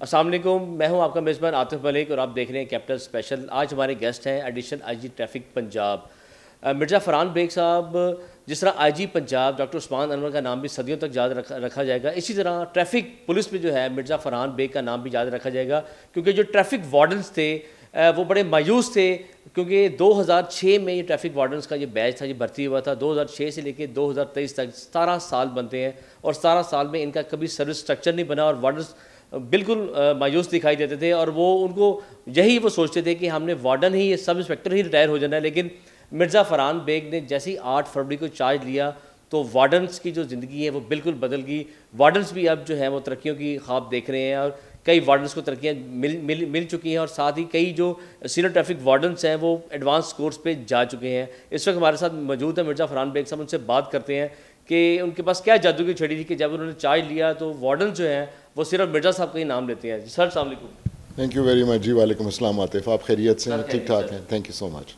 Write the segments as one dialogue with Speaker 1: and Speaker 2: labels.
Speaker 1: अस्सलाम वालेकुम, मैं हूं आपका मेज़बान आतिफ मलिक और आप देख रहे हैं कैपिटल स्पेशल। आज हमारे गेस्ट हैं additional IG traffic Punjab Mirza Farhan Baig sahab. जिस तरह आईजी पंजाब डॉक्टर उस्मान अनवर का नाम भी सदियों तक याद रखा जाएगा, इसी तरह ट्रैफिक पुलिस में जो है मिर्ज़ा फ़रहान बेग का नाम भी याद रखा जाएगा, क्योंकि जो ट्रैफिक वार्डन्स थे वो बड़े मायूस थे, क्योंकि 2006 में ये ट्रैफिक वार्डन्स का ये बैच था, ये भर्ती हुआ था। 2006 से लेकर 2023 तक 17 साल बनते हैं और 17 साल में इनका कभी सर्विस स्ट्रक्चर नहीं बना और वार्डन्स बिल्कुल मायूस दिखाई देते थे। और वो उनको यही वो सोचते थे कि हमने वार्डन ही, सब इंस्पेक्टर ही रिटायर हो जाना है। लेकिन मिर्ज़ा फ़रहान बेग ने जैसे ही 8 फरवरी को चार्ज लिया तो वार्डन्स की जो ज़िंदगी है वो बिल्कुल बदल गई। वार्डन्स भी अब जो है वो तरक्कियों की ख्वाब देख रहे हैं और कई वार्डन्स को तरक्कियाँ मिल चुकी हैं और साथ ही कई जो सीनियर ट्रैफिक वार्डन्स हैं वो एडवांस कोर्स पे जा चुके हैं। इस वक्त हमारे साथ मौजूद है मिर्ज़ा फ़रहान बेग साहब, उनसे बात करते हैं कि उनके पास क्या जादू की छड़ी थी कि जब उन्होंने चार्ज लिया तो वार्डन जो हैं वो सिर्फ मिर्ज़ा साहब का ही नाम लेते हैं। सर अस्सलाम वालेकुम।
Speaker 2: थैंक यू वेरी मच जी। वालेकुम अस्सलाम आतिफ, आप खैरियत से हैं?
Speaker 1: सर
Speaker 2: ठीक ठाक हैं, thank you so much.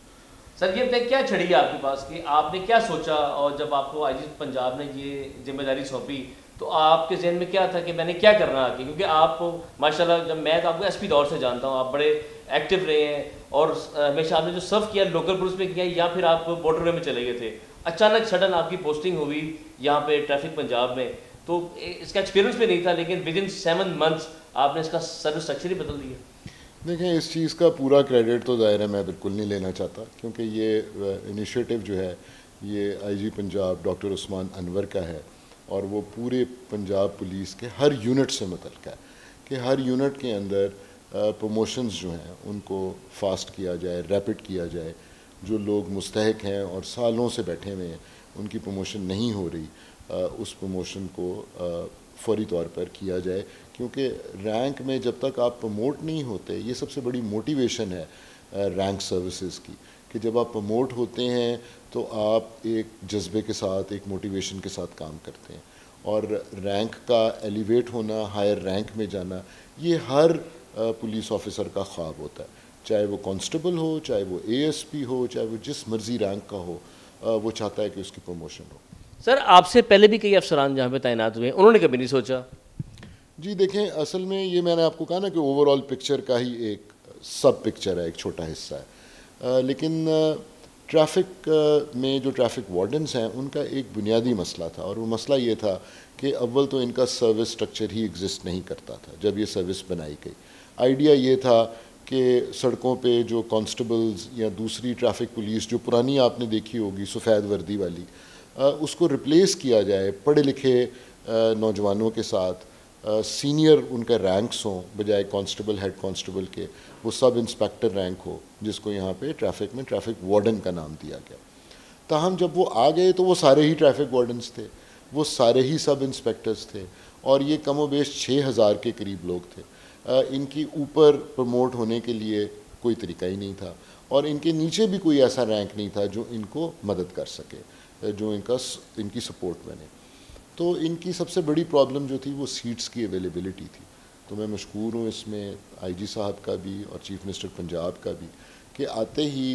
Speaker 1: Sir ये बताइए क्या छड़ी है आपके पास कि आपने क्या सोचा और जब आपको आईजी पंजाब ने ये जिम्मेदारी सौंपी तो आपके जहन में क्या था कि मैंने क्या करना आगे? क्योंकि आप माशाल्लाह, जब मैं तो आपको एसपी दौर से जानता हूँ, आप बड़े एक्टिव रहे हैं और हमेशा आपने जो सर्व किया लोकल पुलिस में किया या फिर आप मोटरवे में चले गए थे। अचानक सडन आपकी पोस्टिंग हुई यहाँ पे ट्रैफिक पंजाब में, तो इसका एक्सपीरियंस भी नहीं था, लेकिन विद इन 7 मंथ्स आपने इसका सर्विस स्ट्रक्चर ही बदल दिया।
Speaker 2: देखें, इस चीज़ का पूरा क्रेडिट तो ज़ाहिर है मैं बिल्कुल नहीं लेना चाहता, क्योंकि ये इनिशिएटिव जो है ये आईजी पंजाब डॉक्टर उस्मान अनवर का है और वो पूरे पंजाब पुलिस के हर यूनिट से मुतल्लिक़ है कि हर यूनिट के अंदर प्रमोशंस जो हैं उनको फास्ट किया जाए, रैपिड किया जाए। जो लोग मुस्तहिक हैं और सालों से बैठे हुए हैं उनकी प्रमोशन नहीं हो रही, उस प्रमोशन को फौरी तौर पर किया जाए, क्योंकि रैंक में जब तक आप प्रमोट नहीं होते, ये सबसे बड़ी मोटिवेशन है रैंक सर्विसेज की, कि जब आप प्रमोट होते हैं तो आप एक जज्बे के साथ, एक मोटिवेशन के साथ काम करते हैं और रैंक का एलिवेट होना, हायर रैंक में जाना, ये हर पुलिस ऑफिसर का ख्वाब होता है, चाहे वो कांस्टेबल हो, चाहे वो एएसपी हो, चाहे वो जिस मर्जी रैंक का हो, वो चाहता है कि उसकी प्रमोशन हो।
Speaker 1: सर आपसे पहले भी कई अफसरान जहाँ पे तैनात हुए हैं, उन्होंने कभी नहीं सोचा?
Speaker 2: जी देखें, असल में ये मैंने आपको कहा ना कि ओवरऑल पिक्चर का ही एक सब पिक्चर है, एक छोटा हिस्सा है। लेकिन ट्रैफिक में जो ट्रैफिक वार्डन्स हैं उनका एक बुनियादी मसला था और वो मसला ये था कि अव्वल तो इनका सर्विस स्ट्रक्चर ही एग्जिस्ट नहीं करता था जब ये सर्विस बनाई गई। आइडिया ये था कि सड़कों पे जो कांस्टेबल्स या दूसरी ट्रैफिक पुलिस जो पुरानी आपने देखी होगी सफ़ेद वर्दी वाली, उसको रिप्लेस किया जाए पढ़े लिखे नौजवानों के साथ। सीनियर उनका रैंक्स हों, बजाय कांस्टेबल हेड कांस्टेबल के वो सब इंस्पेक्टर रैंक हो, जिसको यहाँ पे ट्रैफिक में ट्रैफिक वार्डन का नाम दिया गया। ताहम जब वो आ गए तो वो सारे ही ट्रैफिक वार्डन्स थे, वो सारे ही सब इंस्पेक्टर्स थे और ये कमोबेश 6000 के करीब लोग थे। इनकी ऊपर प्रमोट होने के लिए कोई तरीका ही नहीं था और इनके नीचे भी कोई ऐसा रैंक नहीं था जो इनको मदद कर सके, जो इनकी सपोर्ट बने। तो इनकी सबसे बड़ी प्रॉब्लम जो थी वो सीट्स की अवेलेबिलिटी थी। तो मैं मशकूर हूँ इसमें आईजी साहब का भी और चीफ मिनिस्टर पंजाब का भी कि आते ही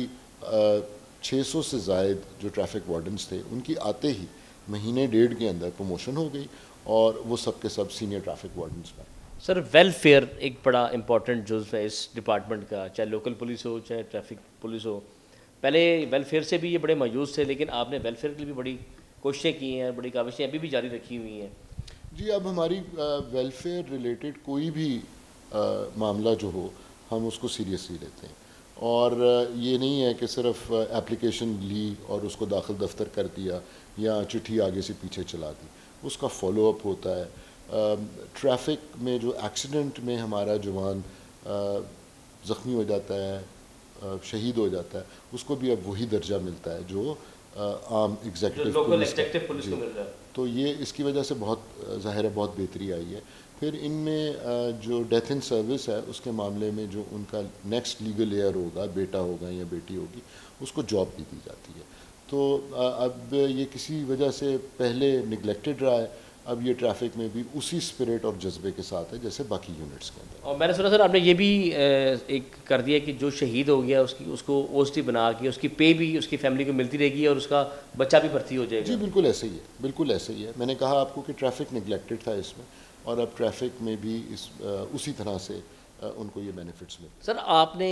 Speaker 2: 600 से ज़ायद जो ट्रैफिक वार्डन्स थे उनकी आते ही महीने डेढ़ के अंदर प्रमोशन हो गई और वो सब के सब सीनियर ट्रैफिक वार्डन्स बने।
Speaker 1: सर वेलफेयर एक बड़ा इंपॉर्टेंट जुज़्व है इस डिपार्टमेंट का, चाहे लोकल पुलिस हो चाहे ट्रैफिक पुलिस हो। पहले वेलफेयर से भी ये बड़े मायूस थे, लेकिन आपने वेलफेयर के लिए भी बड़ी कोशिशें की हैं, बड़ी काविशें अभी भी जारी रखी हुई हैं।
Speaker 2: जी, अब हमारी वेलफेयर रिलेटेड कोई भी मामला जो हो हम उसको सीरियसली लेते हैं और ये नहीं है कि सिर्फ एप्लीकेशन ली और उसको दाखिल दफ्तर कर दिया या चिट्ठी आगे से पीछे चला दी, उसका फॉलो अप होता है। ट्रैफिक में जो एक्सीडेंट में हमारा जवान ज़ख्मी हो जाता है, शहीद हो जाता है, उसको भी अब वही दर्जा मिलता है जो आम एग्जीक्यूटिव
Speaker 1: पुलिस को मिल रहा है।
Speaker 2: तो ये इसकी वजह से बहुत ज़ाहिर है बहुत बेहतरी आई है। फिर इनमें जो डेथ इन सर्विस है उसके मामले में जो उनका नेक्स्ट लीगल एयर होगा, बेटा होगा या बेटी होगी, उसको जॉब भी दी जाती है। तो अब ये किसी वजह से पहले निगलेक्टेड रहा है, अब ये ट्रैफिक में भी उसी स्पिरिट और जज्बे के साथ है जैसे बाकी यूनिट्स के अंदर।
Speaker 1: और मैंने सुना सर आपने ये भी एक कर दिया कि जो शहीद हो गया उसको ओएसटी बना के उसकी पे भी उसकी फैमिली को मिलती रहेगी और उसका बच्चा भी भर्ती हो जाएगा।
Speaker 2: जी बिल्कुल ऐसे ही है, बिल्कुल ऐसे ही है। मैंने कहा आपको कि ट्रैफिक निगलेक्टेड था इसमें और अब ट्रैफिक में भी उसी तरह से उनको ये बेनिफिट्स मिलते हैं।
Speaker 1: सर आपने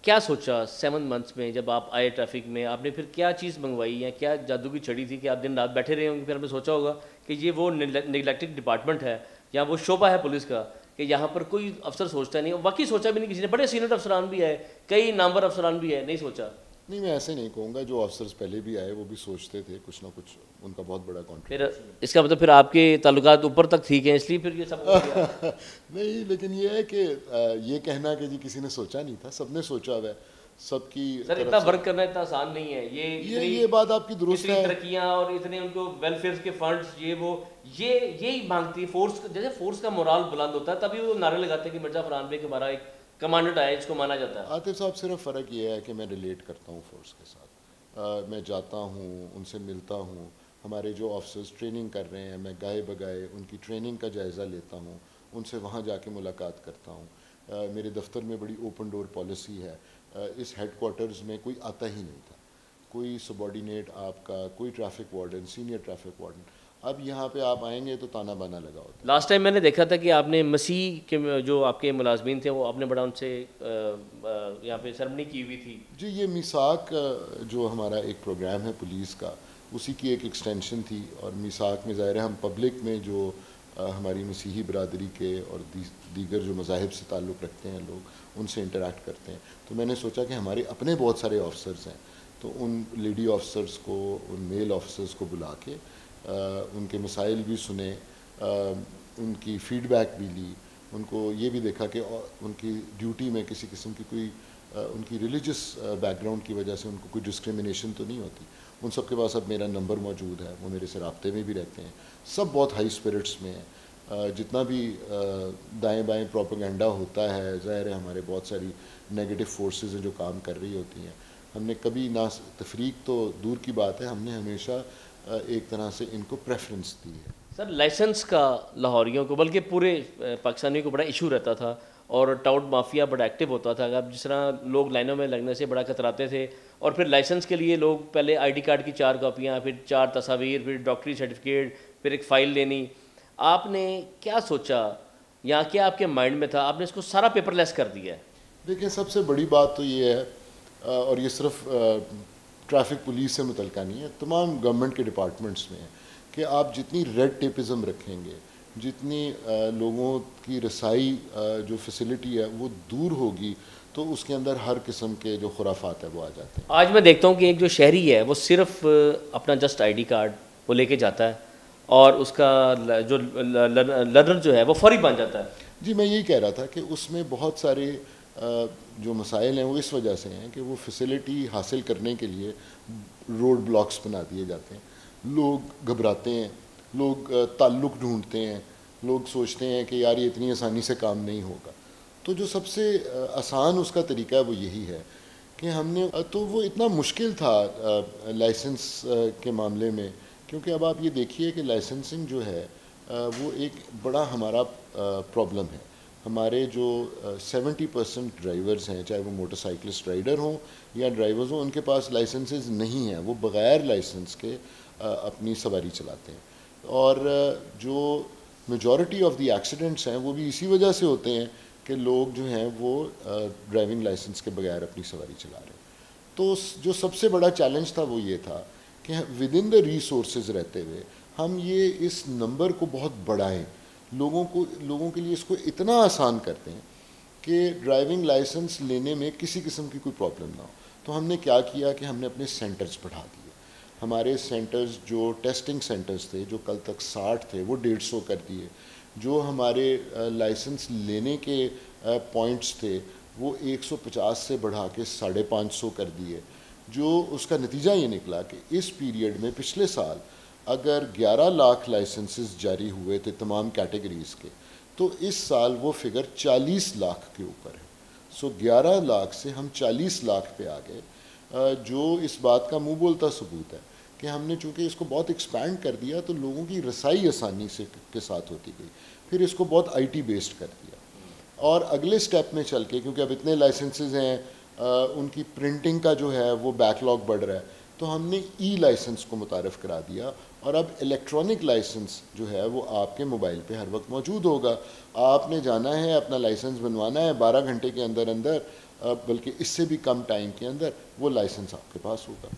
Speaker 1: क्या सोचा 7 मंथ्स में जब आप आए ट्रैफिक में, आपने फिर क्या चीज़ मंगवाई या क्या जादू की छड़ी थी कि आप दिन रात बैठे रहे होंगे, फिर आपने सोचा होगा कि ये वो निगलेक्टेड डिपार्टमेंट है या वो शोबा है पुलिस का कि यहाँ पर कोई अफसर सोचता नहीं, बाकी सोचा भी नहीं किसी ने, बड़े सीनियर अफसरान भी है, कई नामवर अफसरान भी है, नहीं सोचा?
Speaker 2: नहीं, मैं ऐसे नहीं कहूँगा, जो अफसर्स पहले भी आए वो भी सोचते थे, कुछ ना कुछ उनका बहुत बड़ा
Speaker 1: फिर
Speaker 2: कॉन्ट्रीब्यूशन।
Speaker 1: इसका मतलब फिर आपके ताल्लुकात ऊपर तक ठीक हैं इसलिए फिर ये सब हो गया।
Speaker 2: नहीं, लेकिन ये है कि ये कहना कि जी किसी ने सोचा नहीं था, सबने सोचा हुआ है, सबकी
Speaker 1: सर इतना वर्क करना इतना आसान नहीं है,
Speaker 2: ये बात आपकी दुरुस्त है।
Speaker 1: तरक्कियां और इतने उनको वेलफेयर के फंड्स ये वो यही मांगती है फोर्स, जैसे फोर्स का मोराल बुलंद होता है तभी वो नारे लगाते हैं कि मिर्जा फरहान बेग हमारा एक कमांडेंट आया जिसको माना जाता है।
Speaker 2: आतिफ साहब, सिर्फ फ़र्क ये है कि मैं रिलेट करता हूँ फोर्स के साथ, मैं जाता हूँ, उनसे मिलता हूँ, हमारे जो ऑफिसर्स ट्रेनिंग कर रहे हैं मैं गाए बगाए उनकी ट्रेनिंग का जायज़ा लेता हूँ, उनसे वहाँ जाके मुलाकात करता हूँ। मेरे दफ्तर में बड़ी ओपन डोर पॉलिसी है। इस हेडक्वार्टर्स में कोई आता ही नहीं था, कोई सबॉर्डिनेट आपका, कोई traffic warden, senior traffic warden. अब यहाँ पे आप आएंगे तो ताना बाना लगा होता है।
Speaker 1: लास्ट टाइम मैंने देखा था कि आपने मसीह के जो आपके मुलाजमीन थे वो आपने बड़ा उनसे यहाँ पे सेरेमनी की हुई थी।
Speaker 2: जी, ये मिसाक जो हमारा एक प्रोग्राम है पुलिस का, उसी की एक एक्सटेंशन थी। और मिसाक में ज़ाहिर है हम पब्लिक में जो हमारी मसीही बरदरी के और दीगर जो मज़ाहिब से ताल्लुक़ रखते हैं लोग, उनसे इंटरेक्ट करते हैं। तो मैंने सोचा कि हमारे अपने बहुत सारे ऑफिसर्स हैं, तो उन लेडी ऑफिसर्स को, उन मेल ऑफिसर्स को बुला के उनके मसाइल भी सुने, उनकी फ़ीडबैक भी ली, उनको ये भी देखा कि उनकी ड्यूटी में किसी किस्म की कोई उनकी रिलीजियस बैकग्राउंड की वजह से उनको कोई डिस्क्रिमिनेशन तो नहीं होती। उन सब के पास अब मेरा नंबर मौजूद है, वो मेरे से राब्ते में भी रहते हैं, सब बहुत हाई स्पिरिट्स में हैं। जितना भी दाएं बाएं प्रोपेगेंडा होता है, ज़ाहिर है हमारे बहुत सारी नेगेटिव फोर्सेस हैं जो काम कर रही होती हैं, हमने कभी ना, तफरीक तो दूर की बात है, हमने हमेशा एक तरह से इनको प्रेफरेंस दी है।
Speaker 1: सर लाइसेंस का लाहौरियों को बल्कि पूरे पाकिस्तानियों को बड़ा इशू रहता था और टाउट माफिया बड़ा एक्टिव होता था। अब जिस तरह लोग लाइनों में लगने से बड़ा कतराते थे और फिर लाइसेंस के लिए लोग पहले आईडी कार्ड की 4 कॉपियाँ, फिर 4 तस्वीर, फिर डॉक्टरी सर्टिफिकेट, फिर एक फ़ाइल लेनी। आपने क्या सोचा या क्या आपके माइंड में था, आपने इसको सारा पेपरलेस कर दिया है?
Speaker 2: देखिए, सबसे बड़ी बात तो ये है, और ये सिर्फ ट्रैफिक पुलिस से मुतल्लिक़ नहीं है, तमाम गवर्नमेंट के डिपार्टमेंट्स में है कि आप जितनी रेड टेपिज़म रखेंगे, जितनी लोगों की रसाई जो फैसिलिटी है वो दूर होगी, तो उसके अंदर हर किस्म के जो खुराफात है वो आ जाते हैं।
Speaker 1: आज मैं देखता हूँ कि एक जो शहरी है वो सिर्फ अपना जस्ट आईडी कार्ड वो लेके जाता है और उसका जो लर्नर जो है वो फौरी बन जाता है।
Speaker 2: जी, मैं यही कह रहा था कि उसमें बहुत सारे जो मसाइल हैं वो इस वजह से हैं कि वो फैसिलिटी हासिल करने के लिए रोड ब्लॉक्स बना दिए जाते हैं, लोग घबराते हैं, लोग ताल्लुक़ ढूंढते हैं, लोग सोचते हैं कि यार ये इतनी आसानी से काम नहीं होगा। तो जो सबसे आसान उसका तरीका है वो यही है कि हमने, तो वो इतना मुश्किल था लाइसेंस के मामले में, क्योंकि अब आप ये देखिए कि लाइसेंसिंग जो है वो एक बड़ा हमारा प्रॉब्लम है। हमारे जो 70% ड्राइवर्स हैं, चाहे वो मोटरसाइकिलिस्ट राइडर हों या ड्राइवर्स हों, उनके पास लाइसेंसेस नहीं हैं, वो बग़ैर लाइसेंस के अपनी सवारी चलाते हैं। और जो मेजॉरिटी ऑफ द एक्सीडेंट्स हैं वो भी इसी वजह से होते हैं कि लोग जो हैं वो ड्राइविंग लाइसेंस के बगैर अपनी सवारी चला रहे हैं। तो जो सबसे बड़ा चैलेंज था वो ये था कि विद इन द रिसोर्सेज रहते हुए हम ये इस नंबर को बहुत बढ़ाएं, लोगों के लिए इसको इतना आसान करते हैं कि ड्राइविंग लाइसेंस लेने में किसी किस्म की कोई प्रॉब्लम ना हो। तो हमने क्या किया कि हमने अपने सेंटर्स बढ़ा दिए। हमारे सेंटर्स, जो टेस्टिंग सेंटर्स थे, जो कल तक 60 थे, वो 150 कर दिए। जो हमारे लाइसेंस लेने के पॉइंट्स थे वो 150 से बढ़ा के 550 कर दिए। जो उसका नतीजा ये निकला कि इस पीरियड में पिछले साल अगर 11 लाख लाइसेंसेस जारी हुए थे तमाम कैटेगरीज़ के, तो इस साल वो फिगर 40 लाख के ऊपर है। सो 11 लाख से हम 40 लाख पे आ गए, जो इस बात का मुंह बोलता सबूत है कि हमने चूँकि इसको बहुत एक्सपैंड कर दिया तो लोगों की रसाई आसानी से के साथ होती गई। फिर इसको बहुत IT बेस्ड कर दिया और अगले स्टेप में चल के, क्योंकि अब इतने लाइसेंसेस हैं, उनकी प्रिंटिंग का जो है वो बैकलॉग बढ़ रहा है, तो हमने ई लाइसेंस को मुतारफ़ करा दिया और अब इलेक्ट्रॉनिक लाइसेंस जो है वो आपके मोबाइल पे हर वक्त मौजूद होगा। आपने जाना है, अपना लाइसेंस बनवाना है, 12 घंटे के अंदर अंदर, बल्कि इससे भी कम टाइम के अंदर वो लाइसेंस आपके पास होगा।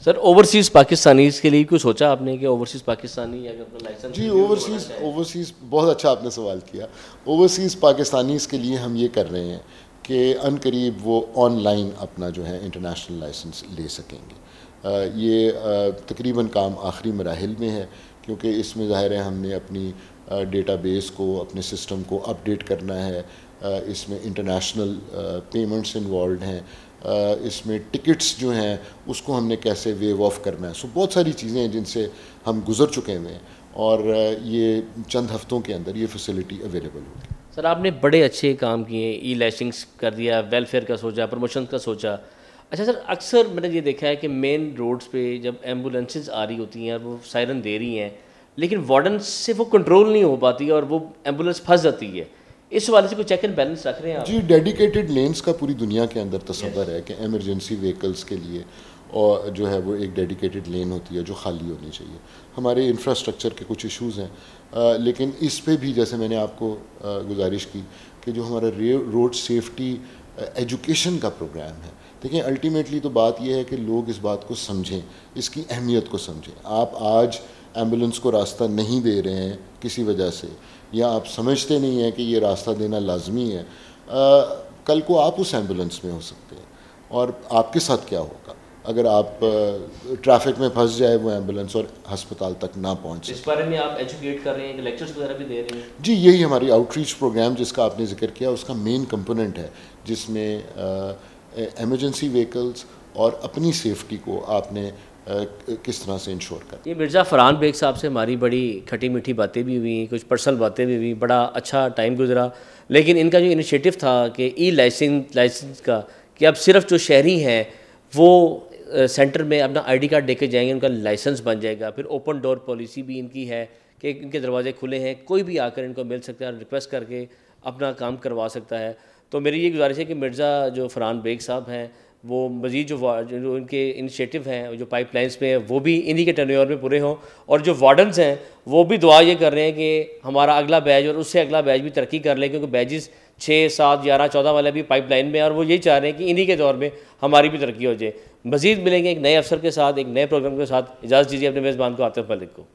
Speaker 1: सर ओवरसीज़ पाकिस्तानीज़ के लिए कुछ सोचा आपने कि ओवरसीज़ पाकिस्तानी अगर अपना लाइसेंस?
Speaker 2: जी, ओवरसीज़ बहुत अच्छा आपने सवाल किया। ओवरसीज़ पाकिस्तानीज़ के लिए हम ये कर रहे हैं कि अनकरीब वो ऑनलाइन अपना जो है इंटरनेशनल लाइसेंस ले सकेंगे। ये तकरीबन काम आखिरी मराहिल में है, क्योंकि इसमें ज़ाहिर है हमने अपनी डेटाबेस को, अपने सिस्टम को अपडेट करना है। इसमें इंटरनेशनल पेमेंट्स इन्वॉल्व हैं, इसमें टिकट्स जो हैं उसको हमने कैसे वेव ऑफ करना है। सो बहुत सारी चीज़ें हैं जिनसे हम गुज़र चुके हैं और ये चंद हफ्तों के अंदर ये फैसिलिटी अवेलेबल होगी।
Speaker 1: सर आपने बड़े अच्छे काम किए, ई लाइसेंस कर दिया, वेलफेयर का सोचा, प्रमोशन का सोचा। अच्छा सर, अक्सर मैंने ये देखा है कि मेन रोड्स पे जब एम्बुलेंसेज आ रही होती हैं और वो सायरन दे रही हैं, लेकिन वार्डन से वो कंट्रोल नहीं हो पाती और वो एम्बुलेंस फंस जाती है। इस वाले से कोई चेक एंड बैलेंस रख रहे हैं आप?
Speaker 2: जी, डेडिकेटेड लेन्स का पूरी दुनिया के अंदर तस्वर है कि एमरजेंसी व्हीकल्स के लिए और जो है वो एक डेडिकेटेड लेन होती है जो खाली होनी चाहिए। हमारे इंफ्रास्ट्रक्चर के कुछ इश्यूज़ हैं, लेकिन इस पे भी जैसे मैंने आपको गुजारिश की कि जो हमारा रोड सेफ्टी एजुकेशन का प्रोग्राम है, देखिए अल्टीमेटली तो बात यह है कि लोग इस बात को समझें, इसकी अहमियत को समझें। आप आज एम्बुलेंस को रास्ता नहीं दे रहे हैं किसी वजह से, या आप समझते नहीं हैं कि ये रास्ता देना लाजमी है, कल को आप उस एम्बुलेंस में हो सकते हैं और आपके साथ क्या होगा अगर आप ट्रैफिक में फंस जाए वो एम्बुलेंस और हस्पताल तक ना पहुंच सके।
Speaker 1: इस बारे में आप एजुकेट कर रहे हैं, लेक्चर्स वगैरह भी दे रहे हैं?
Speaker 2: जी, यही हमारी आउटरीच प्रोग्राम जिसका आपने जिक्र किया उसका मेन कंपोनेंट है, जिसमें एमरजेंसी व्हीकल्स और अपनी सेफ्टी को आपने किस तरह से इंश्योर कर।
Speaker 1: ये मिर्ज़ा फ़रहान बेग साहब से हमारी बड़ी खटी मीठी बातें भी हुई, कुछ पर्सनल बातें भी हुई, बड़ा अच्छा टाइम गुजरा। लेकिन इनका जो इनिशिएटिव था कि ई लाइसेंस का, कि अब सिर्फ जो शहरी हैं वो सेंटर में अपना आईडी कार्ड देके जाएंगे, उनका लाइसेंस बन जाएगा। फिर ओपन डोर पॉलिसी भी इनकी है कि इनके दरवाजे खुले हैं, कोई भी आकर इनको मिल सकता है, रिक्वेस्ट करके अपना काम करवा सकता है। तो मेरी ये गुजारिश है कि मिर्ज़ा जो फ़रहान बेग साहब हैं वो मज़ीद जो इनके इनिशिएटिव हैं जो पाइपलाइंस में है वो भी इन्हीं के टेन्योर में पूरे हों, और जो वार्डन्स हैं वो भी दुआ ये कर रहे हैं कि हमारा अगला बैच और उससे अगला बैच भी तरक्की कर ले, क्योंकि बैचेस 6, 7, 11, 14 वाले भी पाइपलाइन में, और वो यही चाह रहे हैं कि इन्हीं के दौर में हमारी भी तरक्की हो जाए। मज़ीद मिलेंगे एक नए अफसर के साथ, एक नए प्रोग्राम के साथ। इजाज़त दीजिए अपने मेज़बान को, आतिफ मलिक को।